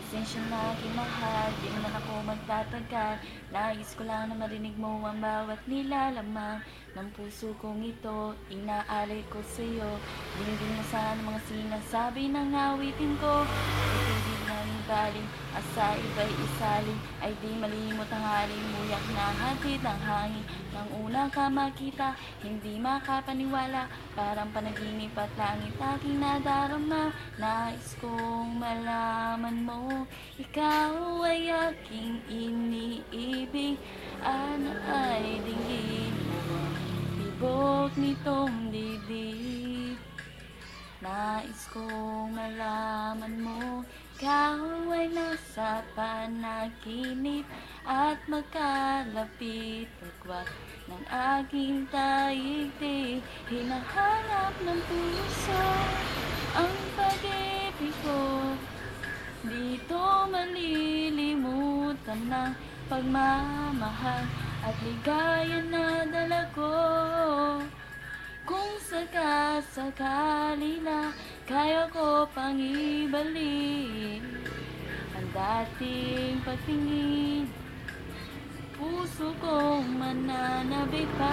Pasensya na aking mahal, di naman ako magtatagal. Nais ko lang na marinig mo ang bawat nilalamang ng puso kong ito. Inaalay ko sa'yo, dinggin mo sana mga sinasabi ng awitin ko. Itubig ng baling, at sa iba'y isalin, ay di malimot ang halimuyak na hatid ng hangin. Nang una ka makita, hindi makapaniwala, parang panaginip at langit aking nadarama. Nais kong malaman mo, ikaw ay aking iniibig, ano ay dinggin mo ang tibok nitong dibdib. Nais kong malaman mo, ikaw ay nasa panaginip at magkalapit agwat ng aking daigdig. Hinahanap ng puso ang pag-ibig ko, dito malilimutan ng pagmamahal at ligaya na dala ko. Kung sakasakali na kaya ko pang ibalik ang dating pagtingin, puso kong mananabik pa